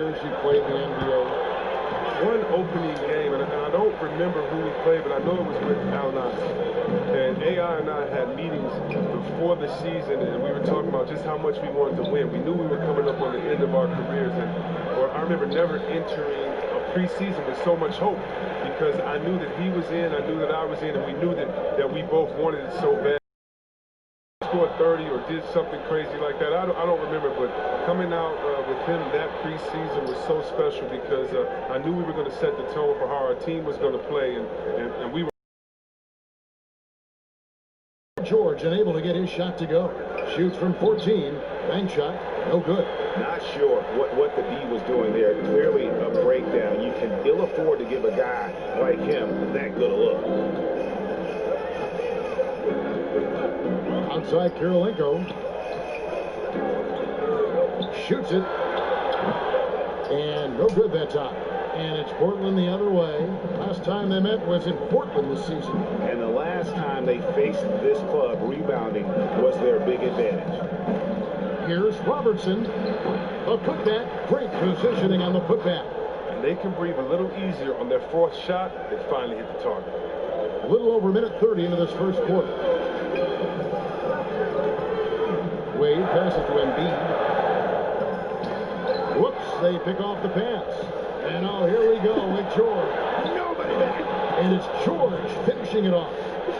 You played in the NBA. One opening game, and I don't remember who we played, but I know it was with Al Nas. And AI and I had meetings before the season, and we were talking about just how much we wanted to win. We knew we were coming up on the end of our careers, or I remember never entering a preseason with so much hope, because I knew that he was in, I knew that I was in, and we knew that we both wanted it so bad. Scored 30 or did something crazy like that. I don't remember, but coming out with him that preseason was so special because I knew we were going to set the tone for how our team was going to play, and we were. George unable to get his shot to go. Shoots from 14. Bank shot, no good. Not sure what the D was doing there. Clearly a breakdown. You can ill afford to give a guy like him that good a look. Outside Kirilenko. Shoots it. And no good that time. And it's Portland the other way. Last time they met was in Portland this season. And the last time they faced this club, rebounding was their big advantage. Here's Robertson. A putback. Great positioning on the putback. And they can breathe a little easier on their fourth shot. They finally hit the target. A little over a minute 30 into this first quarter. Wade passes to Embiid. Whoops, they pick off the pass. And oh, here we go with George. Nobody back. And it's George finishing it off.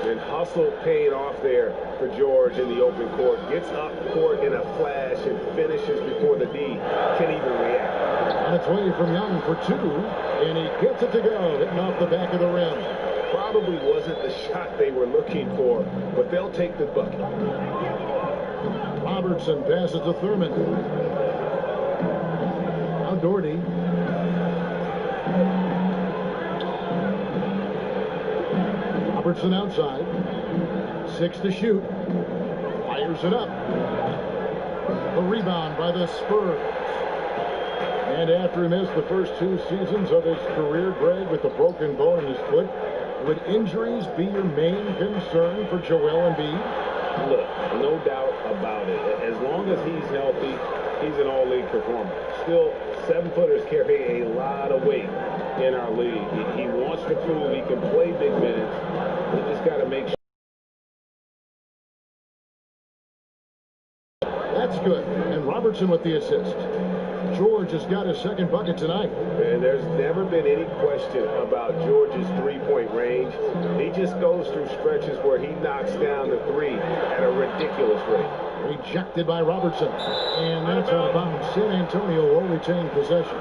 And hustle paid off there for George in the open court. Gets up court in a flash and finishes before the D can even react. On its way from Young for two. And he gets it to go, hitting off the back of the rim. Probably wasn't the shot they were looking for, but they'll take the bucket. Robertson passes to Thurman. Now Doherty. Robertson outside. 6 to shoot. Fires it up. The rebound by the Spurs. And after he missed the first 2 seasons of his career, Greg, with a broken bone in his foot, would injuries be your main concern for Joel Embiid? Look, no doubt about it. As long as he's healthy, he's an all-league performer. Still, 7-footers carry a lot of weight in our league. He wants to prove he can play big minutes. He just got to make sure. That's good. And Robertson with the assist. George has got his second bucket tonight. And there's never been any question about George's three-point range. He just goes through stretches where he knocks down the three at a ridiculous rate. Rejected by Robertson. And that's out of bounds. San Antonio will retain possession.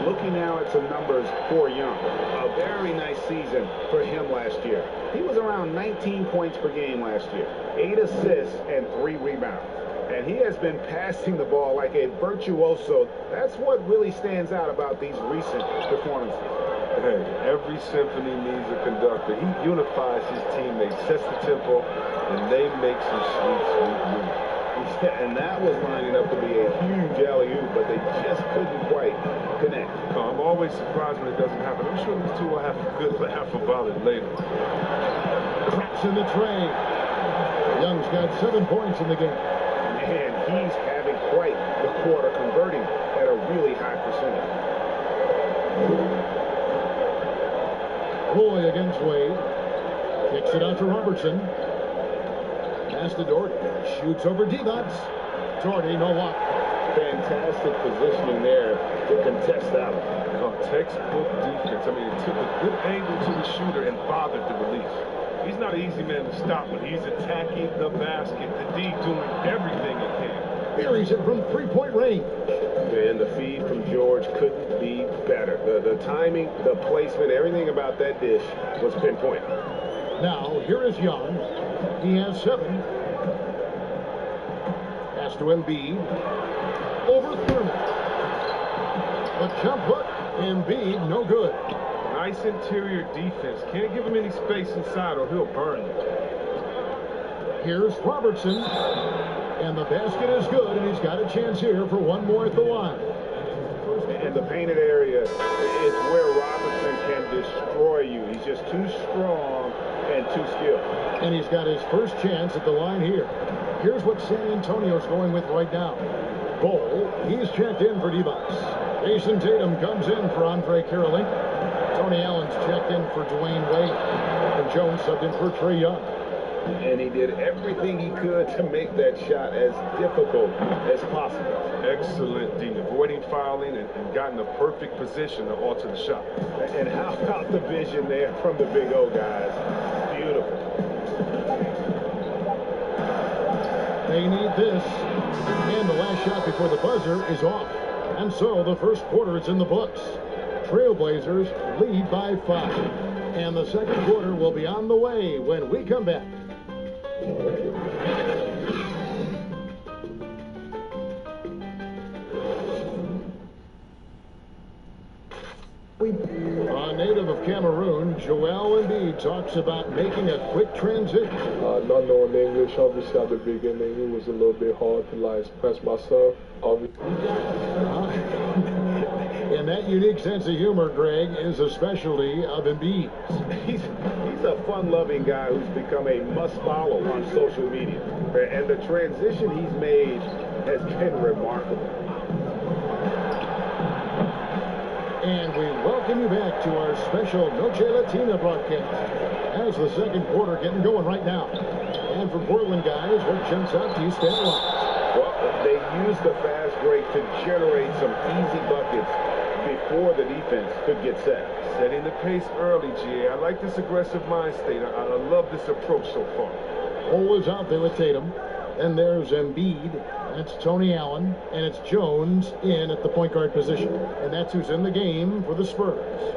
Looking now at some numbers for Young. A very nice season for him last year. He was around 19 points per game last year. 8 assists and 3 rebounds. And he has been passing the ball like a virtuoso. That's what really stands out about these recent performances. Hey, every symphony needs a conductor. He unifies his teammates, sets the tempo, and they make some sweet, sweet moves. Yeah, and that was lining up to be a huge alley-oop, but they just couldn't quite connect. I'm always surprised when it doesn't happen. I'm sure these two will have a good laugh about it later. Traps in the tray. Young's got 7 points in the game. And he's having quite the quarter, converting at a really high percentage. Roy against Wade. Kicks it out to Robertson. Pass to Doherty. Shoots over Divac. Doherty, no luck. Fantastic positioning there to contest that one. Oh, textbook defense. I mean, it took a good angle to the shooter and bothered the release. He's not an easy man to stop, but he's attacking the basket. The D doing everything he can. Buries it from 3-point range. And the feed from George couldn't be better. The timing, the placement, everything about that dish was pinpoint. Now, here is Young. He has 7. Pass to Embiid. Over Thurman. A jump hook. Embiid, no good. Nice interior defense. Can't give him any space inside or he'll burn you. Here's Robertson. And the basket is good, and he's got a chance here for one more at the line. And the painted area is where Robertson can destroy you. He's just too strong and too skilled. And he's got his first chance at the line here. Here's what San Antonio's going with right now. Bol, he's checked in for Divac. Jason Tatum comes in for Andre Karolinko. Tony Allen's checked in for Dwayne Wade. And Jones subbed in for Trae Young. And he did everything he could to make that shot as difficult as possible. Excellent D, avoiding fouling and got in the perfect position to alter the shot. And how about the vision there from the Big O guys? Beautiful. They need this. And the last shot before the buzzer is off. And so the first quarter is in the books. Trailblazers lead by 5. And the second quarter will be on the way when we come back. A native of Cameroon, Joel Embiid talks about making a quick transition. Not knowing English, obviously at the beginning, it was a little bit hard to express myself. And that unique sense of humor, Greg, is a specialty of Embiid's. He's a fun-loving guy who's become a must-follow on social media. And the transition he's made has been remarkable. And we welcome you back to our special Noche Latina broadcast as the second quarter getting going right now. And for Portland guys, what jumps out to you, stand alive? Well, they used the fast break to generate some easy buckets before the defense could get set. Setting the pace early, GA. I like this aggressive mind state. I love this approach so far. Cole is out there with Tatum. And there's Embiid. That's Tony Allen. And it's Jones in at the point guard position. And that's who's in the game for the Spurs.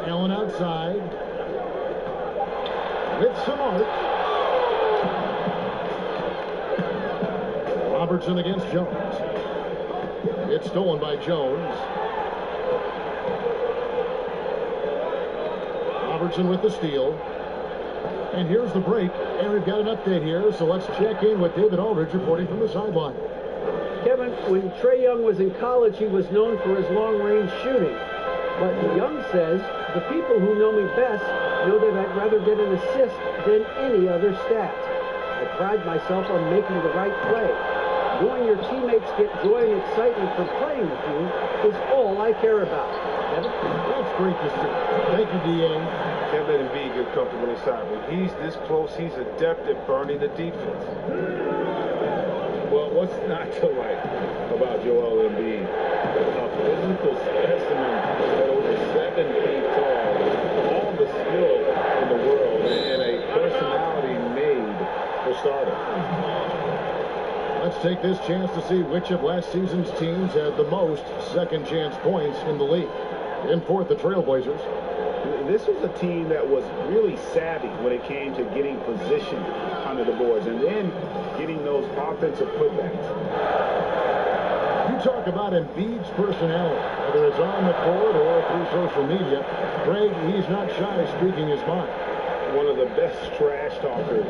Allen outside. With some art. Robertson against Jones. It's stolen by Jones. Robertson with the steal. And here's the break. And we've got an update here, so let's check in with David Aldridge reporting from the sideline. Kevin, when Trae Young was in college, he was known for his long-range shooting. But Young says, the people who know me best know that I'd rather get an assist than any other stat. I pride myself on making the right play. Knowing your teammates get joy and excitement from playing with you is all I care about. Kevin? That's great to see. Thank you, D.A. Can't let him be get comfortable inside. When he's this close, he's adept at burning the defense. Well, what's not to like about Joel Embiid? A physical specimen at over 7 feet tall, all the skill in the world, and a personality made for starters. Let's take this chance to see which of last season's teams had the most second chance points in the league. In fourth, the Trailblazers. This was a team that was really savvy when it came to getting position under the boards and then getting those offensive putbacks. You talk about Embiid's personality, whether it's on the court or through social media. Greg, he's not shy speaking his mind. One of the best trash talkers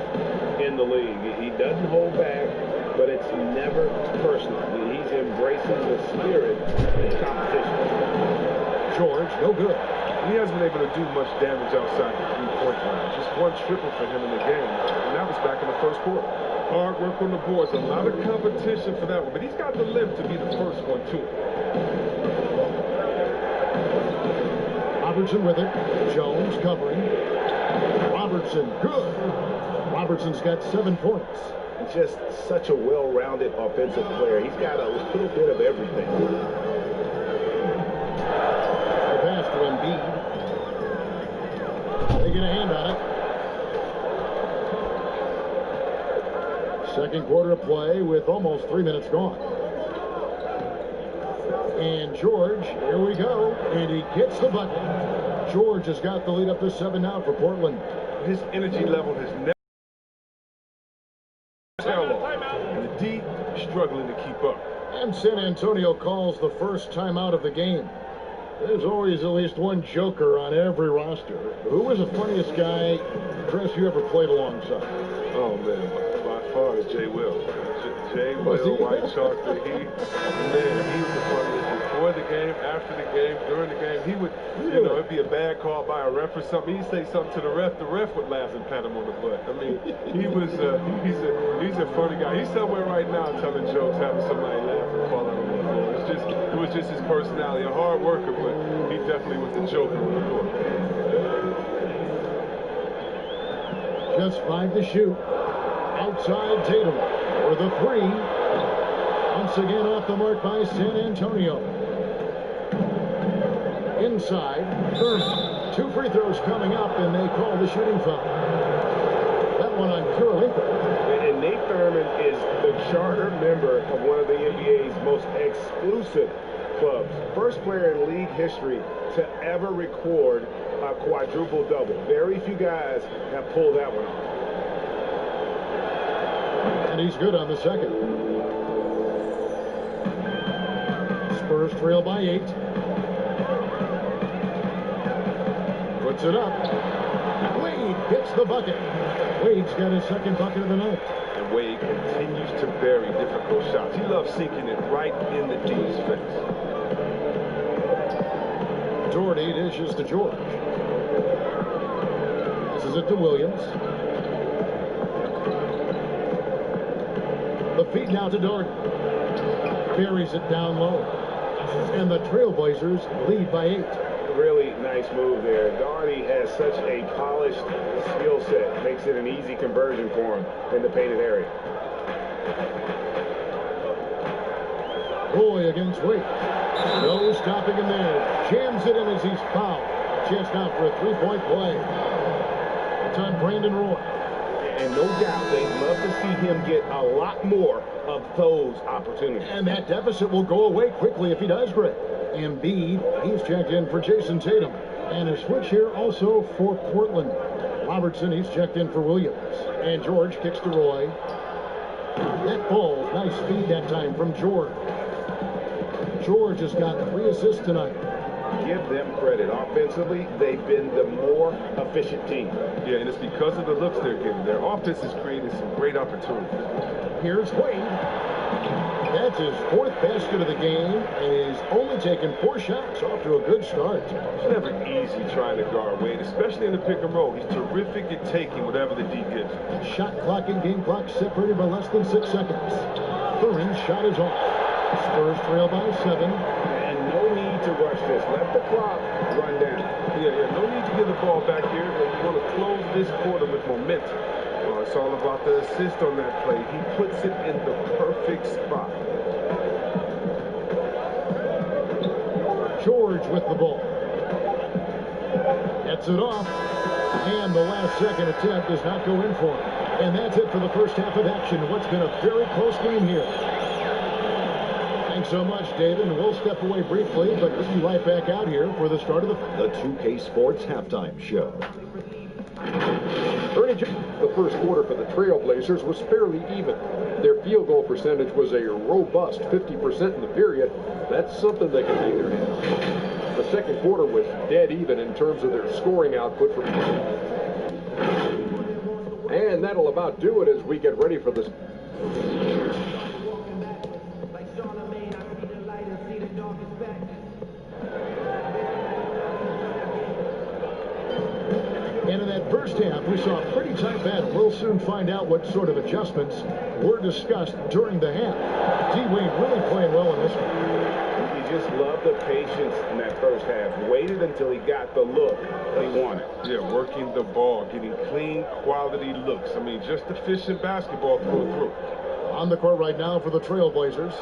in the league. He doesn't hold back, but it's never personal. He's embracing the spirit of competition. George, no good. He hasn't been able to do much damage outside the three-point line. Just one triple for him in the game, and that was back in the first quarter. Hard work on the boards, a lot of competition for that one, but he's got the lift to be the first one, too. Robertson with it. Jones covering. Robertson, good. Robertson's got 7 points. Just such a well-rounded offensive player. He's got a little bit of everything. Pass to Embiid. They get a hand on it. Second quarter of play with almost 3 minutes gone. And George, here we go. And he gets the bucket. George has got the lead up to 7 now for Portland. His energy level has never tail off. And the D struggling to keep up. And San Antonio calls the first timeout of the game. There's always at least one joker on every roster. Who was the funniest guy, Chris, you ever played alongside? Oh, man. By far is Jay Will. Jay Was Will, he? White Chocolate. He was the funniest before the game, after the game, during the game. He would, you know, it'd be a bad call by a ref or something. He'd say something to the ref would laugh and pat him on the butt. I mean, he was, he's a funny guy. He's somewhere right now telling jokes, having somebody laugh and fall out on the floor. It was just his personality, a hard worker, but he definitely was a joker on the court. Just 5 to shoot. Outside Tatum for the 3. Once again off the mark by San Antonio. Inside, Thurman. 2 free throws coming up, and they call the shooting foul. That one on Kurolenko. And Nate Thurman is the charter member of one of the NBA's most exclusive clubs. First player in league history to ever record a quadruple-double. Very few guys have pulled that one off. And he's good on the second. Spurs trail by 8. Puts it up. Wade gets the bucket. Wade's got his second bucket of the night. And Wade continues to bury difficult shots. He loves sinking it right in the D's face. Doherty dishes to George. Passes it to Williams. The feed now to Doherty. Buries it down low. And the Trailblazers lead by 8. Really nice move there. Doherty has such a polished skill set. Makes it an easy conversion for him in the painted area. Roy against Wade. No stopping him there. Jams it in as he's fouled. Chance now for a 3-point play. It's on Brandon Roy. And no doubt they'd love to see him get a lot more of those opportunities. And that deficit will go away quickly if he does, Greg. Embiid, he's checked in for Jason Tatum. And a switch here also for Portland. Robertson, he's checked in for Williams. And George kicks to Roy. That ball, nice speed that time from George. George has got 3 assists tonight. Give them credit. Offensively, they've been the more efficient team. Yeah, and it's because of the looks they're getting. Their offense is creating some great opportunities. Here's Wade. That's his 4th basket of the game, and he's only taken 4 shots. Off to a good start. It's never easy trying to guard Wade, especially in the pick and roll. He's terrific at taking whatever the D gives. Shot clock and game clock separated by less than 6 seconds. Thurman's shot is off. Spurs trail by 7. And no need to rush this. Let the clock run down. Yeah, no need to give the ball back here. You want to close this quarter with momentum. It's all about the assist on that play. He puts it in the perfect spot. George with the ball. Gets it off. And the last second attempt does not go in for him. And that's it for the first half of action. What's been a very close game here. Thanks so much, David. And we'll step away briefly, but we'll be right back out here for the start of the 2K Sports Halftime Show. The first quarter for the Trailblazers was fairly even. Their field goal percentage was a robust 50% in the period. That's something they can hang their head on. The second quarter was dead even in terms of their scoring output. And that'll about do it as we get ready for this. And in that first half, we saw a pretty tight battle. We'll soon find out what sort of adjustments were discussed during the half. D-Wade really playing well in this one. You just love the patience in that first half. Waited until he got the look he wanted. Yeah, working the ball, getting clean, quality looks. I mean, just efficient basketball through. On the court right now for the Trailblazers.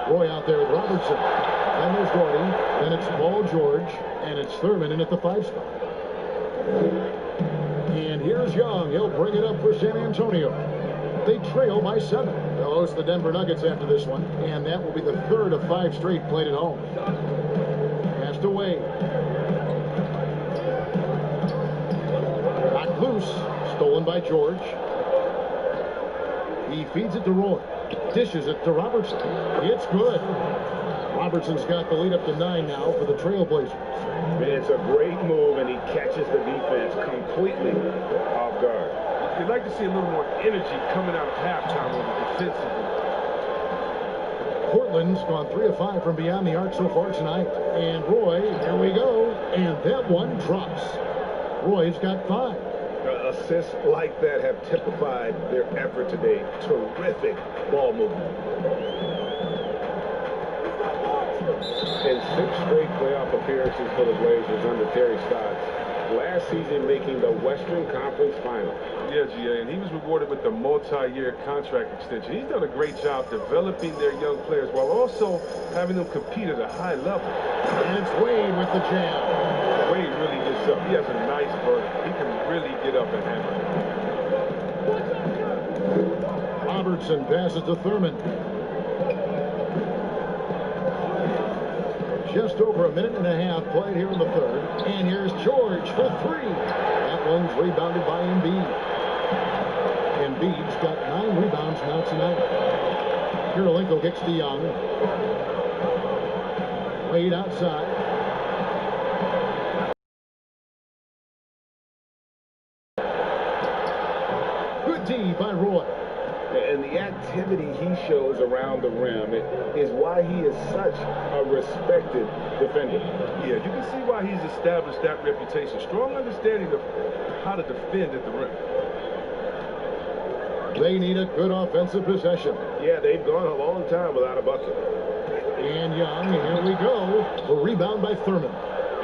Roy out there with Robertson. Then there's Doherty. Then it's Paul George. And it's Thurman in at the 5 spot. And here's Young. He'll bring it up for San Antonio. They trail by 7. They'll host the Denver Nuggets after this one. And that will be the 3rd of 5 straight played at home. Passed away. Knocked loose. Stolen by George. He feeds it to Roy. Dishes it to Robertson. It's good. Robertson's got the lead up to 9 now for the Trailblazers. It's a great move, and he catches the defense completely off guard. You'd like to see a little more energy coming out of halftime on the defensive end. Portland's gone 3 of 5 from beyond the arc so far tonight. And Roy, here we go. And that one drops. Roy's got 5. Assists like that have typified their effort today. Terrific ball movement. In 6 straight playoff appearances for the Blazers under Terry Stotts. Last season making the Western Conference Final. Yeah, GA, and he was rewarded with the multi-year contract extension. He's done a great job developing their young players while also having them compete at a high level. And it's Wade with the jam. Wade really gets up. He has a nice vertical. He can really get up and hammer. Robertson passes to Thurman. Just over a minute and a half played here in the third. And here's George for 3. That one's rebounded by Embiid. Embiid's got 9 rebounds now tonight. Kirilenko kicks to Young. Wade outside. Good D by Roy. And the activity he shows around the rim is why he is such a respected defender. Yeah, you can see why he's established that reputation. Strong understanding of how to defend at the rim. They need a good offensive possession. Yeah, they've gone a long time without a bucket. And Young, here we go. The rebound by Thurman.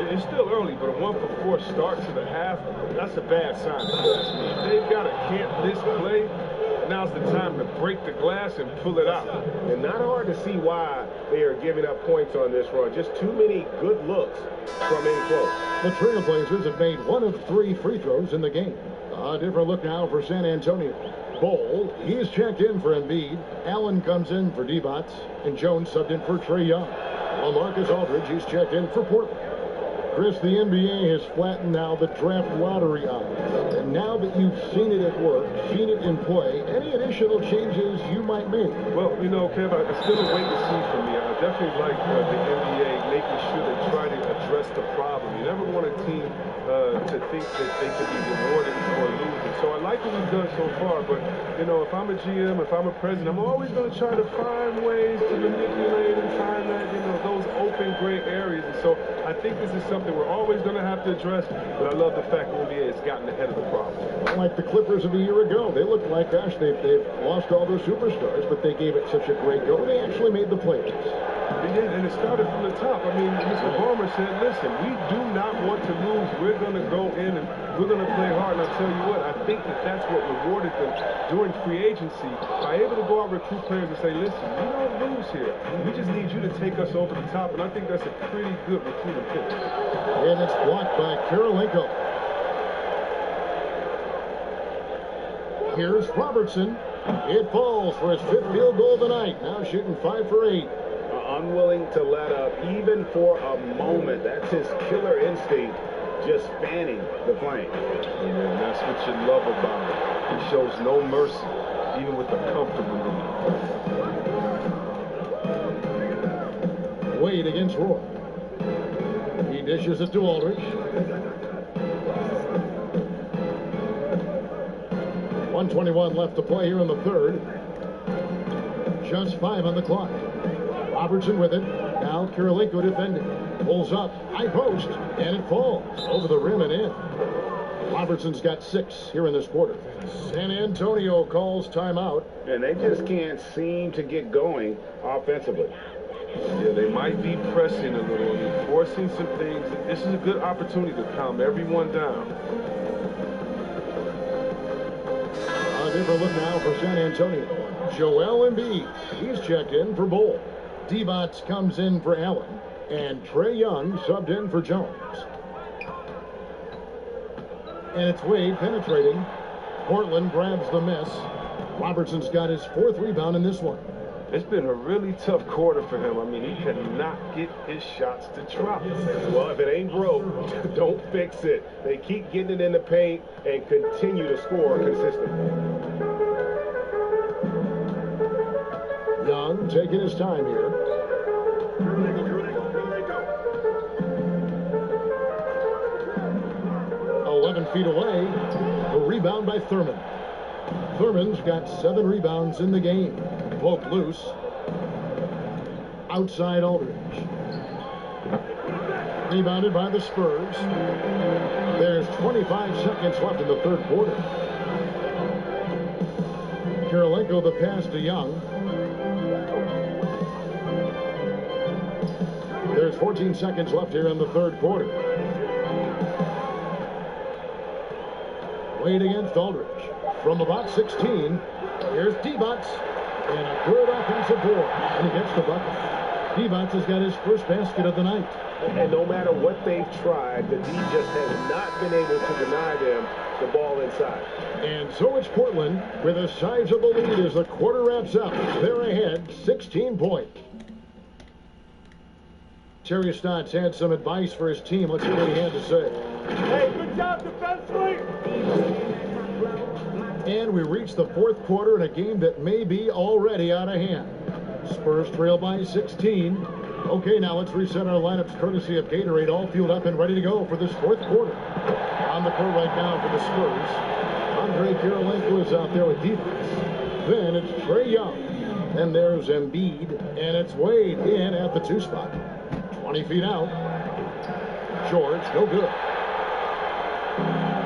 It's still early, but a 1-for-4 start to the half, that's a bad sign. They've got to can't miss play. Now's the time to break the glass and pull it out. And not hard to see why they are giving up points on this run. Just too many good looks from in close. The Trailblazers have made 1 of 3 free throws in the game. A different look now for San Antonio. Bol, he's checked in for Embiid. Allen comes in for D-Bots. And Jones subbed in for Trae Young. LaMarcus Aldridge, he's checked in for Portland. Chris, the NBA has flattened now the draft lottery odds. And now that you've seen it at work, seen it in play, any additional changes you might make? Well, you know, Kev, it's still a wait to see for me. I definitely like the NBA making sure they try to address the problem. You never want a team to think that they could be rewarded for losing. So I like what we've done so far, but, you know, if I'm a GM, if I'm a president, I'm always going to try to find ways to manipulate and find that, you know, those open gray areas. And so I think this is something we're always going to have to address, but I love the fact that the NBA has gotten ahead of the problem. Like the Clippers of a year ago. They looked like, gosh, they've lost all their superstars, but they gave it such a great go. They actually made the playoffs. They did, and it started from the top. I mean, Mr. Ballmer said, listen, we do not want to lose. We're going to go in and we're going to play hard. And I'll tell you what, I think that that's what rewarded them during free agency, by able to go out and recruit players and say, listen, we don't lose here. We just need you to take us over the top. And I think that's a pretty good recruiting pick. And it's blocked by Kirilenko. Here's Robertson. It falls for his 5th field goal of the night. Now shooting 5 for 8. Unwilling to let up even for a moment. That's his killer instinct, just fanning the flame. Yeah, that's what you love about him. He shows no mercy, even with the comfortable lead. Wade against Roy. He dishes it to Aldridge. 1:21 left to play here in the third. Just 5 on the clock. Robertson with it. Now Kirilenko defending. Pulls up. High post. And it falls. Over the rim and in. Robertson's got 6 here in this quarter. San Antonio calls timeout. And they just can't seem to get going offensively. Yeah, they might be pressing a little and forcing some things. This is a good opportunity to calm everyone down. A different look now for San Antonio. Joel Embiid. He's checked in for Bol. D-Bots comes in for Allen. And Trae Young subbed in for Jones. And it's Wade penetrating. Portland grabs the miss. Robertson's got his 4th rebound in this one. It's been a really tough quarter for him. I mean, he cannot get his shots to drop. Well, if it ain't broke, don't fix it. They keep getting it in the paint and continue to score consistently. Young taking his time here. 11 feet away. A rebound by Thurman. Thurman's got 7 rebounds in the game. Poked loose. Outside Aldridge. Rebounded by the Spurs. There's 25 seconds left in the third quarter. Kirilenko the pass to Young. There's 14 seconds left here in the third quarter. Wade against Aldridge. From about 16, here's D-Bots. And a good offensive board. And he gets the bucket. D-Bots has got his first basket of the night. And no matter what they've tried, the D just has not been able to deny them the ball inside. And so it's Portland with a sizable lead as the quarter wraps up. They're ahead, 16 points. Terry Stotts had some advice for his team. Let's hear what he had to say. Hey, good job defensively. And we reach the fourth quarter in a game that may be already out of hand. Spurs trail by 16. Okay, now let's reset our lineups courtesy of Gatorade, all fueled up and ready to go for this fourth quarter. On the court right now for the Spurs, Andre Kirilenko is out there with defense. Then it's Trae Young. And there's Embiid, and it's Wade in at the 2 spot. 20 feet out. George, no good.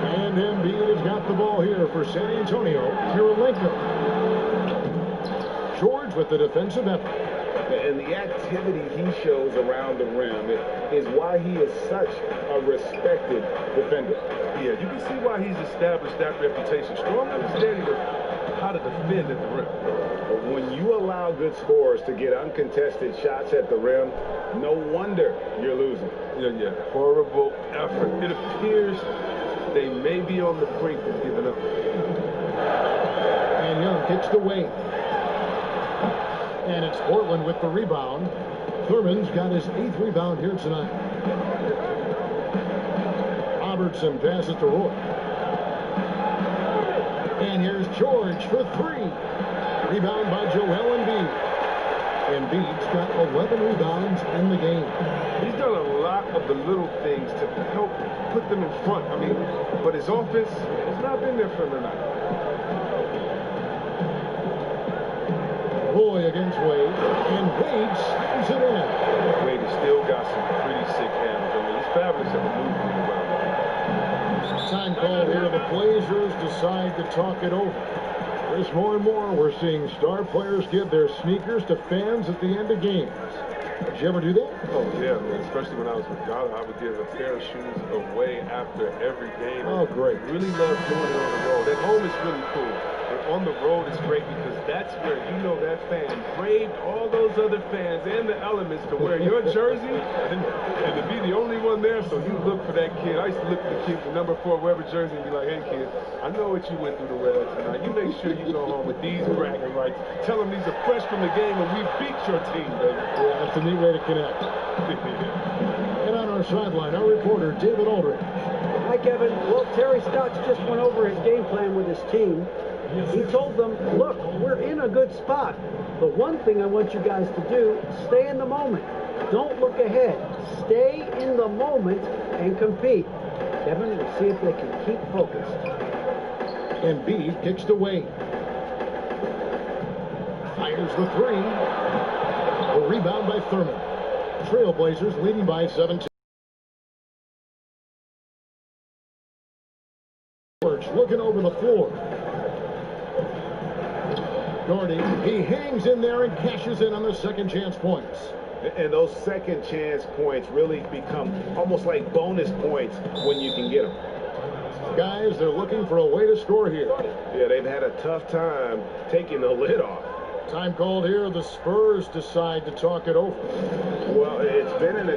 And Embiid has got the ball here for San Antonio. Kirilenko. George with the defensive effort. And the activity he shows around the rim is why he is such a respected defender. Yeah, you can see why he's established that reputation. Strong understanding of how to defend at the rim. But when you allow good scorers to get uncontested shots at the rim, no wonder you're losing. Yeah. Horrible effort. It appears they may be on the brink of giving up. And Young kicks the Wade. And it's Portland with the rebound. Thurman's got his 8th rebound here tonight. Robertson passes to Roy. And here's George for 3. Rebound by Joel Embiid. Embiid's got 11 rebounds in the game. He's done a lot of the little things to help put them in front. I mean, but his offense has not been there for him tonight. Roy against Wade, and Wade slams it in. Wade has still got some pretty sick hands. I mean, he's fabulous at the movement around. Time call here. The Blazers decide to talk it over. There's more and more we're seeing star players give their sneakers to fans at the end of games. Did you ever do that? Oh, yeah, man. Especially when I was with God, I would give a pair of shoes away after every game. Oh, great. Really love doing it on the road. At home, it's really cool. And on the road, it's great because that's where you know that fan braved all those other fans and the elements to wear your jersey and to be the only one there. So you look for that kid. I used to look for the kid with number 4 wearer jersey and be like, hey, kid, I know what you went through to wear tonight. You make sure you go home with these bragging rights. Tell them these are fresh from the game and we beat your team, baby. Yeah, that's a neat way to connect. And on our sideline, our reporter, David Aldridge. Hi, Kevin. Well, Terry Stotts just went over his game plan with his team. He told them, look, we're in a good spot. The one thing I want you guys to do, stay in the moment. Don't look ahead. Stay in the moment and compete. Kevin, we'll see if they can keep focused. Embiid kicks to Wade. Fires the 3. A rebound by Thurman. Trailblazers leading by 17. George looking over the floor. Gordy, he hangs in there and cashes in on the second chance points. And those second chance points really become almost like bonus points when you can get them. Guys, they're looking for a way to score here. Yeah, they've had a tough time taking the lid off. Time called here. The Spurs decide to talk it over. Well, it's been an